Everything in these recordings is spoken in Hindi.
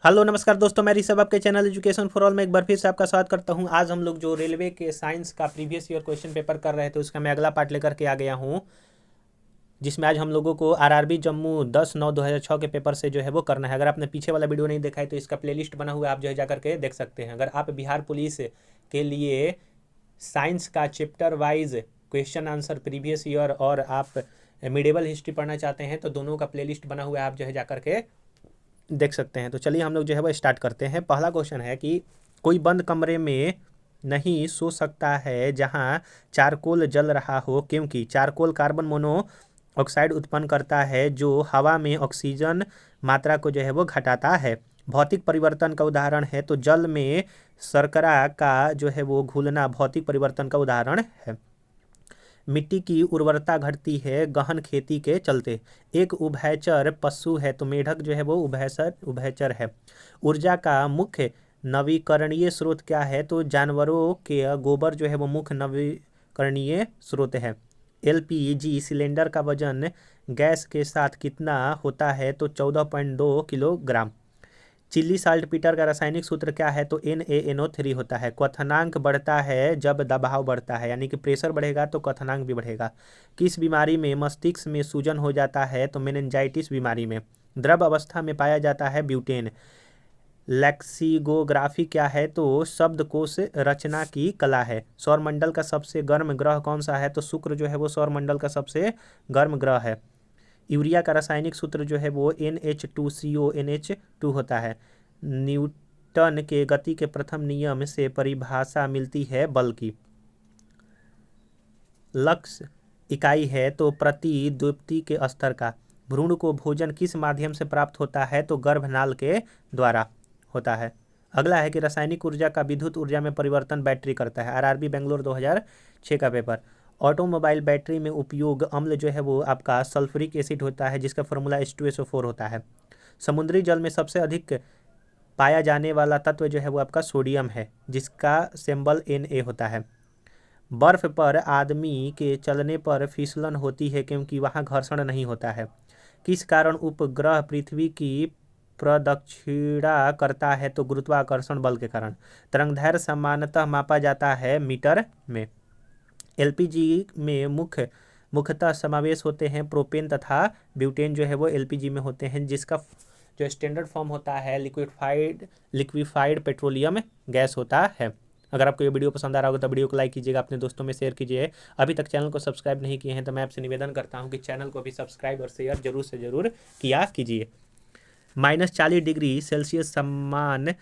हेलो नमस्कार दोस्तों, मैं ऋषभ आपके चैनल एजुकेशन फॉर ऑल में एक बार फिर से आपका स्वागत करता हूं। आज हम लोग जो रेलवे के साइंस का प्रीवियस ईयर क्वेश्चन पेपर कर रहे थे उसका मैं अगला पार्ट लेकर के आ गया हूं, जिसमें आज हम लोगों को आरआरबी जम्मू 10/9/2006 के पेपर से जो है वो करना है। अगर आपने पीछे वाला वीडियो नहीं देखा है तो इसका प्लेलिस्ट बना हुआ है, आप जो है जा करके देख सकते हैं। अगर आप बिहार पुलिस के लिए साइंस का chapter wise question answer previous year और आप मिडेवल हिस्ट्री पढ़ना चाहते हैं तो दोनों का प्लेलिस्ट बना हुआ है, आप जो है जा करके देख सकते हैं। तो चलिए हम लोग जो है वो स्टार्ट करते हैं। पहला क्वेश्चन है कि कोई बंद कमरे में नहीं सो सकता है जहां चारकोल जल रहा हो, क्योंकि चारकोल कार्बन मोनोऑक्साइड उत्पन्न करता है जो हवा में ऑक्सीजन मात्रा को जो है वो घटाता है। भौतिक परिवर्तन का उदाहरण है तो जल में शर्करा का जो है वो घुलना भौतिक परिवर्तन का उदाहरण है। मिट्टी की उर्वरता घटती है गहन खेती के चलते। एक उभयचर पशु है तो मेढक जो है वो उभयचर है। ऊर्जा का मुख्य नवीकरणीय स्रोत क्या है तो जानवरों के गोबर जो है वो मुख्य नवीकरणीय स्रोत है। एलपीजी सिलेंडर का वजन गैस के साथ कितना होता है तो 14.2 किलोग्राम। चिल्ली साल्ट पीटर का रासायनिक सूत्र क्या है तो NaNO3 होता है। क्वथनांक बढ़ता है जब दबाव बढ़ता है, यानी कि प्रेशर बढ़ेगा तो क्वथनांक भी बढ़ेगा। किस बीमारी में मस्तिष्क में सूजन हो जाता है तो मेनिंजाइटिस बीमारी में। द्रव अवस्था में पाया जाता है ब्यूटेन। लेक्सिकोग्राफी क्या है तो शब्दकोश रचना की कला है। सौरमंडल का सबसे गर्म ग्रह कौन सा है तो शुक्र जो है वो सौरमंडल का सबसे गर्म ग्रह है। यूरिया का रासायनिक सूत्र जो है वो NH2CO NH2 होता है। न्यूटन के गति के प्रथम नियम से परिभाषा मिलती है बल की। लक्स इकाई है तो प्रति द्युति के स्तर का। भ्रूण को भोजन किस माध्यम से प्राप्त होता है तो गर्भनाल के द्वारा होता है। अगला है कि रासायनिक ऊर्जा का विद्युत ऊर्जा में परिवर्तन बैटरी करता है। आरआरबी बेंगलोर 2006 का पेपर। ऑटोमोबाइल बैटरी में उपयोग अम्ल जो है वो आपका सल्फ्यूरिक एसिड होता है, जिसका फॉर्मूला H2SO4 होता है। समुद्री जल में सबसे अधिक पाया जाने वाला तत्व जो है वो आपका सोडियम है, जिसका सिंबल Na होता है। बर्फ पर आदमी के चलने पर फिसलन होती है क्योंकि वहाँ घर्षण नहीं होता है। किस कारण उपग्रह पृथ्वी की प्रदक्षिणा करता है तो गुरुत्वाकर्षण बल के कारण। तरंगदैर्घ्य सामान्यतः मापा जाता है मीटर में। एलपीजी में मुख्यतः समावेश होते हैं प्रोपेन तथा ब्यूटेन जो है वो एलपीजी में होते हैं, जिसका जो स्टैंडर्ड फॉर्म होता है लिक्विफाइड पेट्रोलियम गैस होता है। अगर आपको ये वीडियो पसंद आ रहा होगा तो वीडियो को लाइक कीजिएगा, अपने दोस्तों में शेयर कीजिए। अभी तक चैनल को सब्सक्राइब नहीं किए हैं तो मैं आपसे निवेदन करता हूँ कि चैनल को भी सब्सक्राइब और शेयर जरूर से जरूर किया कीजिए। -40 डिग्री सेल्सियस समान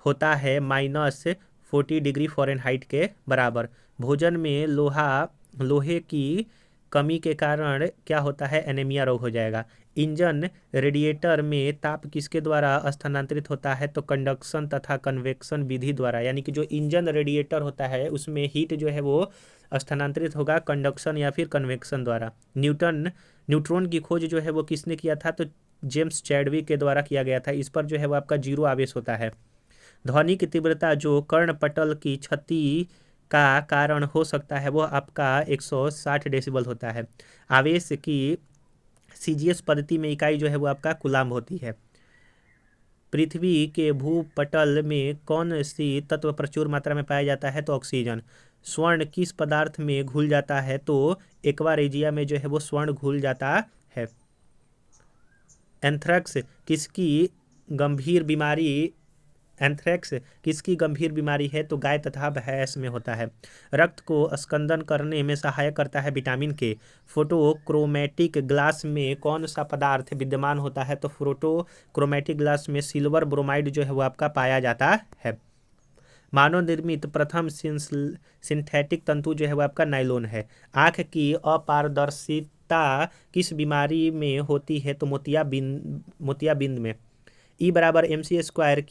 होता है -40 डिग्री फ़ारेनहाइट के बराबर। भोजन में लोहे की कमी के कारण क्या होता है एनीमिया रोग हो जाएगा। इंजन रेडिएटर में ताप किसके द्वारा स्थानांतरित होता है तो कंडक्शन तथा कन्वेक्शन विधि द्वारा, यानी कि जो इंजन रेडिएटर होता है उसमें हीट जो है वो स्थानांतरित होगा कंडक्शन या फिर कन्वेक्शन द्वारा। न्यूट्रॉन की खोज जो है वो किसने किया था तो जेम्स चैडविक के द्वारा किया गया था। इस पर जो है वो आपका जीरो आवेश होता है। ध्वनि की तीव्रता जो कर्णपटल की क्षति का कारण हो सकता है वो आपका 160 डेसिबल होता है। आवेश की सीजीएस पद्धति में इकाई जो है वो आपका कूलाम्ब होती है। पृथ्वी के भूपटल में कौन सी तत्व प्रचुर मात्रा में पाया जाता है तो ऑक्सीजन। स्वर्ण किस पदार्थ में घुल जाता है तो एक्वा रेजिया में जो है वो स्वर्ण घुल जाता है। एंथ्रेक्स किसकी गंभीर बीमारी एंथ्रेक्स किसकी गंभीर बीमारी है तो गाय तथा भैंस में होता है। रक्त को स्कंदन करने में सहायक करता है विटामिन के। फोटोक्रोमेटिक ग्लास में कौन सा पदार्थ विद्यमान होता है तो फोटोक्रोमेटिक ग्लास में सिल्वर ब्रोमाइड जो है वो आपका पाया जाता है। मानव निर्मित प्रथम सिंथेटिक तंतु जो है वो आपका नायलॉन है। आँख की अपारदर्शिता किस बीमारी में होती है तो मोतियाबिंद में। E = mc²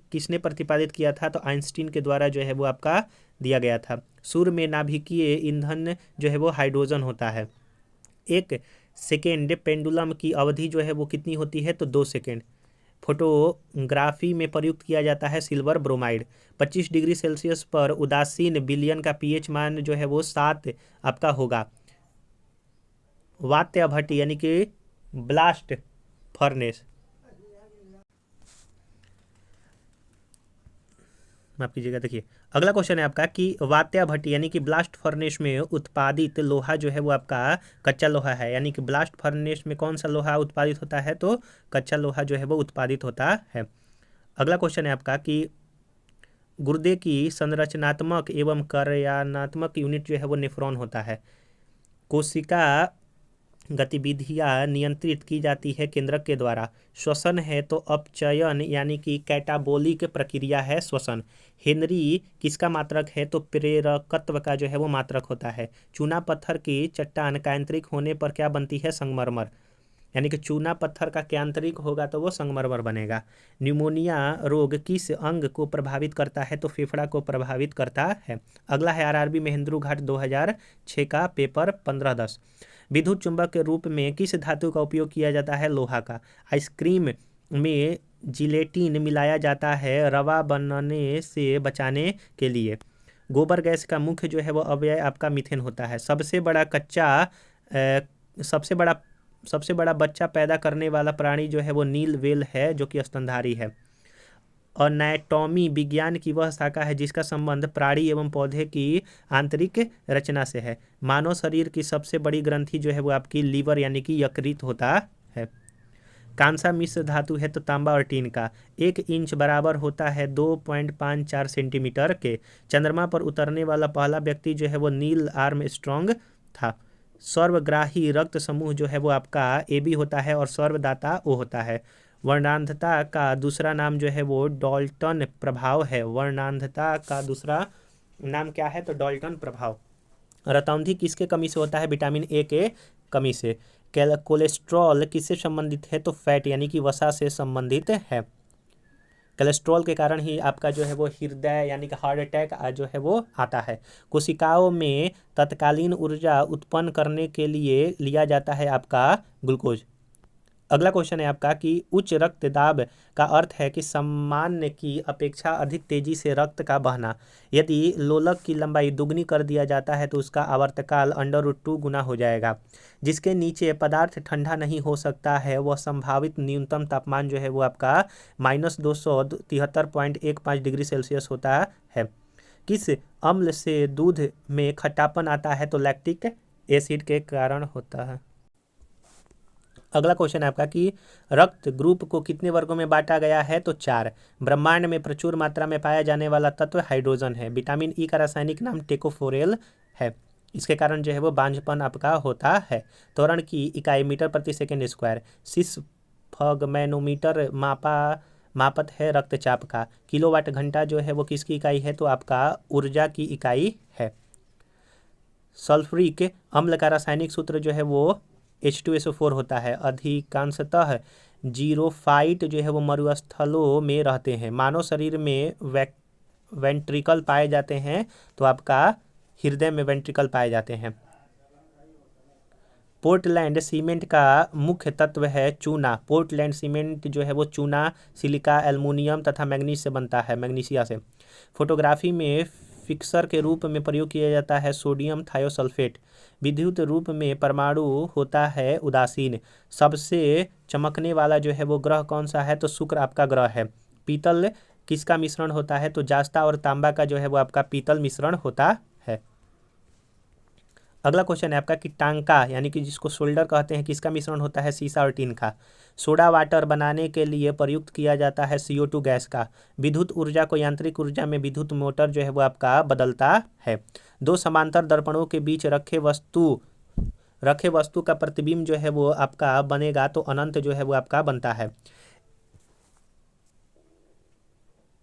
किसने प्रतिपादित किया था तो आइंस्टीन के द्वारा जो है वो आपका दिया गया था। सूर्य में नाभिकीय ईंधन जो है वो हाइड्रोजन होता है। एक सेकेंड पेंडुलम की अवधि जो है वो कितनी होती है तो 2 सेकेंड। फोटोग्राफी में प्रयुक्त किया जाता है सिल्वर ब्रोमाइड। 25 डिग्री सेल्सियस पर उदासीन विलयन का pH मान जो है वो 7 आपका होगा। वात्य भट्टी यानी कि ब्लास्ट फर्नेस माफ कीजिएगा, देखिए अगला क्वेश्चन है आपका कि वात्या भट्टी यानी कि ब्लास्ट फर्नेस में उत्पादित लोहा जो है वो आपका कच्चा लोहा है, यानी कि ब्लास्ट फर्नेस में कौन सा लोहा उत्पादित होता है, तो कच्चा लोहा जो है वो उत्पादित होता है। अगला क्वेश्चन है आपका कि गुर्दे की संरचनात्मक एवं कार्यात्मक यूनिट जो है वो नेफ्रॉन होता है। कोशिका गतिविधियाँ नियंत्रित की जाती है केंद्रक के द्वारा। श्वसन है तो अपचयन यानी कि कैटाबोलिक प्रक्रिया है श्वसन। हेनरी किसका मात्रक है, तो प्रेरकत्व का जो है वो मात्रक होता है। चूना पत्थर की चट्टान कायांतरिक होने पर क्या बनती है, संगमरमर, यानी कि चूना पत्थर का यांत्रिक होगा तो वो संगमरमर बनेगा। न्यूमोनिया रोग किस अंग को प्रभावित करता है, तो फेफड़ा को प्रभावित करता है। अगला है आरआरबी महेंद्रू घाट 2006 का पेपर 1510। विद्युत चुंबक के रूप में किस धातु का उपयोग किया जाता है, लोहा का। आइसक्रीम में जिलेटिन मिलाया जाता है रवा बनने से बचाने के लिए। गोबर गैस का मुख्य जो है वो अवयव आपका मीथेन होता है। सबसे बड़ा बच्चा पैदा करने वाला प्राणी जो है वो नील व्हेल है, जो कि स्तनधारी है। एनाटॉमी विज्ञान की वह शाखा है जिसका संबंध प्राणी एवं पौधे की आंतरिक रचना से है। मानव शरीर की सबसे बड़ी ग्रंथि जो है वो आपकी लीवर यानी कि यकृत होता है। कांसा मिश्र धातु है तो तांबा और टीन का। 1 इंच बराबर होता है 2.54 सेंटीमीटर के। चंद्रमा पर उतरने वाला पहला व्यक्ति जो है वो नील आर्मस्ट्रॉन्ग था। सर्वग्राही रक्त समूह जो है वो आपका AB होता है और सर्वदाता O होता है। वर्णांधता का दूसरा नाम जो है वो डाल्टन प्रभाव है। वर्णांधता का दूसरा नाम क्या है, तो डाल्टन प्रभाव। रतौंधी किसके कमी से होता है, विटामिन ए के कमी से। कोलेस्ट्रॉल किससे संबंधित है, तो फैट यानी कि वसा से संबंधित है। कोलेस्ट्रॉल के कारण ही आपका जो है वो हृदय यानी कि हार्ट अटैक जो है वो आता है। कोशिकाओं में तत्कालीन ऊर्जा उत्पन्न करने के लिए लिया जाता है आपका ग्लूकोज। अगला क्वेश्चन है आपका कि उच्च रक्तदाब का अर्थ है कि सामान्य की अपेक्षा अधिक तेजी से रक्त का बहना। यदि लोलक की लंबाई दुगनी कर दिया जाता है तो उसका आवर्तकाल √2 गुना हो जाएगा। जिसके नीचे पदार्थ ठंडा नहीं हो सकता है वह संभावित न्यूनतम तापमान जो है वो आपका -273.15 डिग्री सेल्सियस होता है। किस अम्ल से दूध में खट्टापन आता है, तो लैक्टिक एसिड के कारण होता है। अगला क्वेश्चन है आपका कि रक्त ग्रुप को कितने वर्गों में बांटा गया है, तो 4। ब्रह्मांड में प्रचुर मात्रा में पाया जाने वाला तत्व हाइड्रोजन है। विटामिन ई का रासायनिक नाम टेकोफोरेल है। इसके कारण जो है वो बांझपन आपका होता है। त्वरण की इकाई मीटर प्रति सेकेंड स्क्वायर। सिसफगमैनोमीटर मापत है रक्तचाप का। किलोवाट घंटा जो है वो किसकी इकाई है, तो आपका ऊर्जा की इकाई है। सल्फ्यूरिक अम्ल का रासायनिक सूत्र जो है वो H2SO4 होता है। अधिकांशतः जीरोफाइट जो है वो मरुस्थलों में रहते हैं। मानव शरीर में वेंट्रिकल पाए जाते हैं, तो आपका हृदय में वेंट्रिकल पाए जाते हैं। पोर्टलैंड सीमेंट का मुख्य तत्व है चूना। पोर्टलैंड सीमेंट जो है वो चूना, सिलिका, एल्युमिनियम तथा मैग्नीज से बनता है, मैग्नीशिया से। फोटोग्राफी में फिक्सर के रूप में प्रयोग किया जाता है सोडियम थायोसल्फेट। विद्युत रूप में परमाणु होता है उदासीन। सबसे चमकने वाला जो है वो ग्रह कौन सा है, तो शुक्र आपका ग्रह है। पीतल किसका मिश्रण होता है, तो जास्ता और तांबा का जो है वो आपका पीतल मिश्रण होता है। अगला क्वेश्चन है आपका कि टांका यानी कि जिसको शोल्डर कहते हैं किसका मिश्रण होता है, सीसा और टीन का। सोडा वाटर बनाने के लिए प्रयुक्त किया जाता है CO2 गैस का। विद्युत ऊर्जा को यांत्रिक ऊर्जा में विद्युत मोटर जो है वो आपका बदलता है। 2 समांतर दर्पणों के बीच रखे वस्तु का प्रतिबिंब जो है वो आपका बनेगा तो अनंत जो है वो आपका बनता है।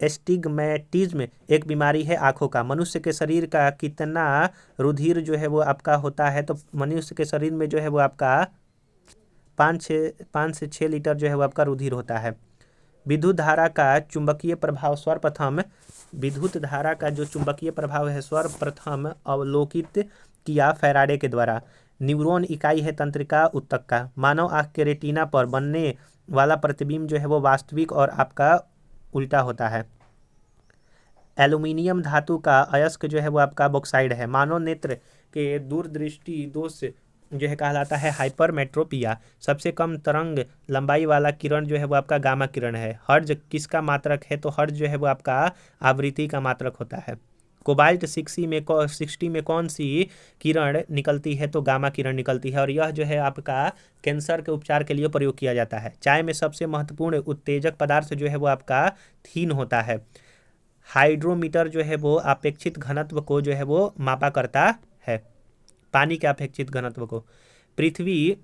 एस्टिग्मेटिज्म एक बीमारी है आंखों का। मनुष्य के शरीर का कितना रुधिर जो है वो आपका होता है, तो मनुष्य के शरीर में जो है वो आपका 5 से 6 लीटर जो है वो आपका रुधिर होता है। विद्युत धारा का चुंबकीय प्रभाव सर्वप्रथम अवलोकित किया फैराडे के द्वारा। न्यूरॉन इकाई है तंत्रिका ऊतक का। मानव आँख के रेटिना पर बनने वाला प्रतिबिंब जो है वो वास्तविक और आपका उल्टा होता है। एल्युमिनियम धातु का अयस्क जो है वो आपका बॉक्साइड है। मानव नेत्र के दूरदृष्टि दोष जो है कहलाता है हाइपरमेट्रोपिया। सबसे कम तरंग लंबाई वाला किरण जो है वो आपका गामा किरण है। हर्ज किसका मात्रक है? तो हर्ज जो है वो आपका आवृत्ति का मात्रक होता है। कोबाल्ट 60 में कौन सी किरण निकलती है? तो गामा किरण निकलती है, और यह जो है आपका कैंसर के उपचार के लिए प्रयोग किया जाता है। चाय में सबसे महत्वपूर्ण उत्तेजक पदार्थ जो है वो आपका थीन होता है। हाइड्रोमीटर जो है वो अपेक्षित घनत्व को जो है वो मापा करता है, पानी के अपेक्षित घनत्व को। पृथ्वी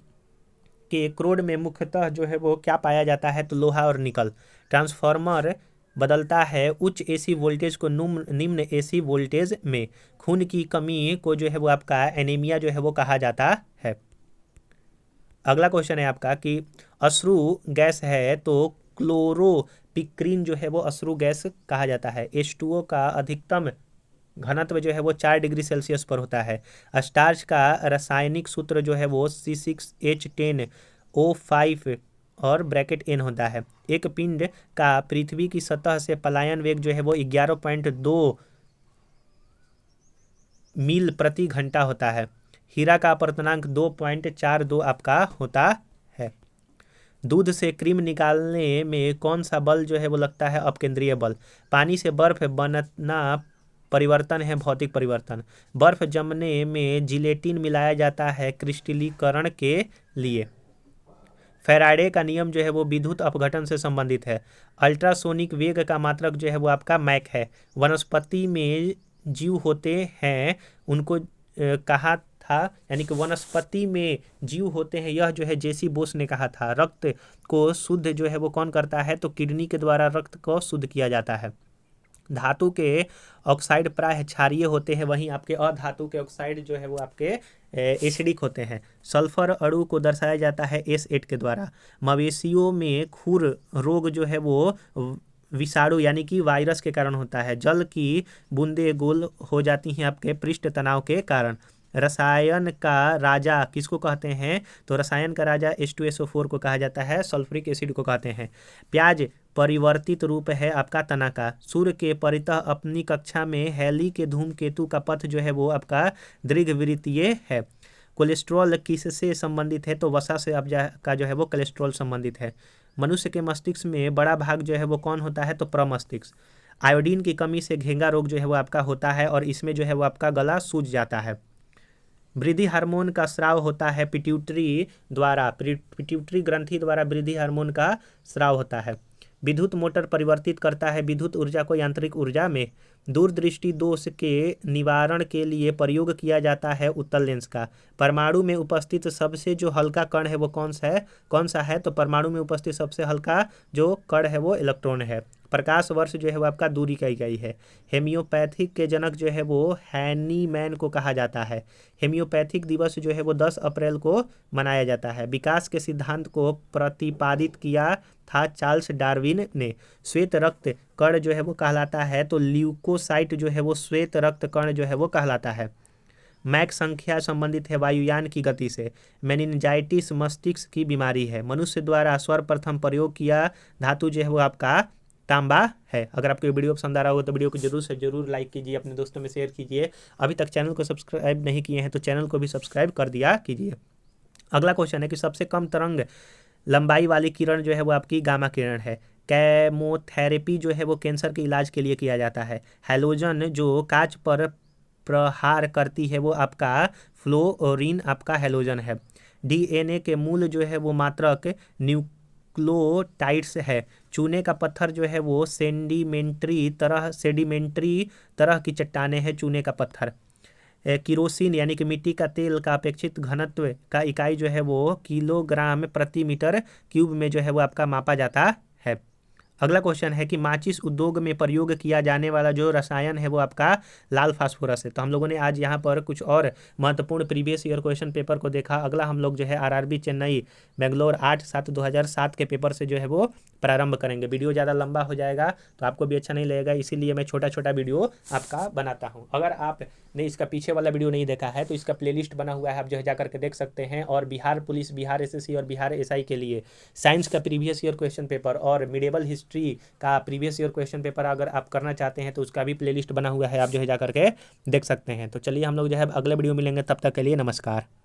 के क्रोड में मुख्यतः जो है वो क्या पाया जाता है? तो लोहा और निकल। ट्रांसफार्मर बदलता है उच्च एसी वोल्टेज को निम्न एसी वोल्टेज में। खून की कमी को जो है वो आपका एनीमिया जो है वो कहा जाता है। अगला क्वेश्चन है आपका कि अश्रु गैस है तो क्लोरोपिक्रीन जो है वो अश्रु गैस कहा जाता है। H2O का अधिकतम घनत्व जो है वो 4 डिग्री सेल्सियस पर होता है। स्टार्च का रासायनिक सूत्र जो है वो C6H10O5 और ब्रैकेट N होता है। एक पिंड का पृथ्वी की सतह से पलायन वेग जो है वो 11.2 मील प्रति घंटा होता है। हीरा का अपवर्तनांक 2.42 आपका होता है। दूध से क्रीम निकालने में कौन सा बल जो है वो लगता है? अपकेंद्रीय बल। पानी से बर्फ बनना परिवर्तन है भौतिक परिवर्तन। बर्फ जमने में जिलेटिन मिलाया जाता है क्रिस्टलीकरण के लिए। फैराडे का नियम जो है वो विद्युत अपघटन से संबंधित है। अल्ट्रासोनिक वेग का मात्रक जो है वो आपका मैक है। वनस्पति में जीव होते हैं उनको कहा था, यानी कि वनस्पति में जीव होते हैं, यह जो है जेसी बोस ने कहा था। रक्त को शुद्ध जो है वो कौन करता है? तो किडनी के द्वारा रक्त को शुद्ध किया जाता है। धातु के ऑक्साइड प्रायः क्षारीय होते हैं, वहीं आपके अधातु के ऑक्साइड जो है वो आपके एसिडिक होते हैं। सल्फर अणु को दर्शाया जाता है S8 के द्वारा। मवेशियों में खुर रोग जो है वो विषाणु यानी कि वायरस के कारण होता है। जल की बूंदें गोल हो जाती हैं आपके पृष्ठ तनाव के कारण। रसायन का राजा किसको कहते हैं? तो रसायन का राजा H2SO4 को कहा जाता है, सल्फ्यूरिक एसिड को कहते हैं। प्याज परिवर्तित रूप है आपका तना का। सूर्य के परितः अपनी कक्षा में हैली के धूमकेतु का पथ जो है वो आपका दीर्घवृत्तीय है। कोलेस्ट्रॉल किससे संबंधित है? तो वसा से अब का जो है वो कोलेस्ट्रॉल संबंधित है। मनुष्य के मस्तिष्क में बड़ा भाग जो है वो कौन होता है? तो प्रमस्तिष्क। आयोडीन की कमी से घेंगा रोग जो है वो आपका होता है, और इसमें जो है वो आपका गला सूज जाता है। वृद्धि हार्मोन का स्राव होता है पिट्यूटरी ग्रंथि द्वारा वृद्धि हार्मोन का स्राव होता है। विद्युत मोटर परिवर्तित करता है विद्युत ऊर्जा को यांत्रिक ऊर्जा में। दूरदृष्टि दोष के निवारण के लिए प्रयोग किया जाता है उत्तल लेंस का। परमाणु में उपस्थित सबसे जो हल्का कण है वो कौन सा है? तो परमाणु में उपस्थित सबसे हल्का जो कण है वो इलेक्ट्रॉन है। प्रकाश वर्ष जो है वो आपका दूरी का इकाई है। हेमियोपैथिक के जनक जो है वो हैनीमैन को कहा जाता है। हेमियोपैथिक दिवस जो है वो 10 अप्रैल को मनाया जाता है। विकास के सिद्धांत को प्रतिपादित किया था चार्ल्स डार्विन ने। श्वेत रक्त कण जो है वो कहलाता है, तो ल्यूकोसाइट जो है वो श्वेत रक्त कण जो है वो कहलाता है। मैक संख्या संबंधित है वायुयान की गति से। मेनिंजाइटिस मस्तिष्क की बीमारी है। मनुष्य द्वारा सर्वप्रथम प्रयोग किया धातु जो है वो आपका तांबा है। अगर आपको वीडियो पसंद आ रहा हो तो वीडियो को जरूर से जरूर लाइक कीजिए, अपने दोस्तों में शेयर कीजिए। अभी तक चैनल को सब्सक्राइब नहीं किए हैं तो चैनल को भी सब्सक्राइब कर दिया कीजिए। अगला क्वेश्चन है कि सबसे कम तरंग लंबाई वाली किरण जो है वो आपकी गामा किरण है। केमोथेरेपी जो है वो कैंसर के इलाज के लिए किया जाता है। हैलोजन जो कांच पर प्रहार करती है वो आपका फ्लोरीन आपका हैलोजन है। DNA के मूल जो है वो मात्रक न्यूक्लियोटाइड्स है। चूने का पत्थर जो है वो सेडिमेंट्री तरह की चट्टानें हैं चूने का पत्थर। किरोसिन यानी कि मिट्टी का तेल का अपेक्षित घनत्व का इकाई जो है वो किलोग्राम प्रति मीटर क्यूब में जो है वो आपका मापा जाता है। अगला क्वेश्चन है कि माचिस उद्योग में प्रयोग किया जाने वाला जो रसायन है वो आपका लाल फास्फोरस है। तो हम लोगों ने आज यहाँ पर कुछ और महत्वपूर्ण प्रीवियस ईयर क्वेश्चन पेपर को देखा। अगला हम लोग जो है RRB चेन्नई बेंगलोर 8/7/2007 के पेपर से जो है वो प्रारंभ करेंगे। वीडियो ज़्यादा लंबा हो जाएगा तो आपको भी अच्छा नहीं लगेगा, इसीलिए मैं छोटा छोटा वीडियो आपका बनाता हूँ। अगर आपने इसका पीछे वाला वीडियो नहीं देखा है तो इसका प्लेलिस्ट बना हुआ है, आप जो है जाकर के देख सकते हैं। और बिहार पुलिस, बिहार SSC और बिहार SI के लिए साइंस का प्रीवियस ईयर क्वेश्चन पेपर और मिडेवल हिस्ट्री का प्रीवियस ईयर क्वेश्चन पेपर अगर आप करना चाहते हैं तो उसका भी प्लेलिस्ट बना हुआ है, आप जो है जाकर के देख सकते हैं। तो चलिए हम लोग जो है अगले वीडियो मिलेंगे, तब तक के लिए नमस्कार।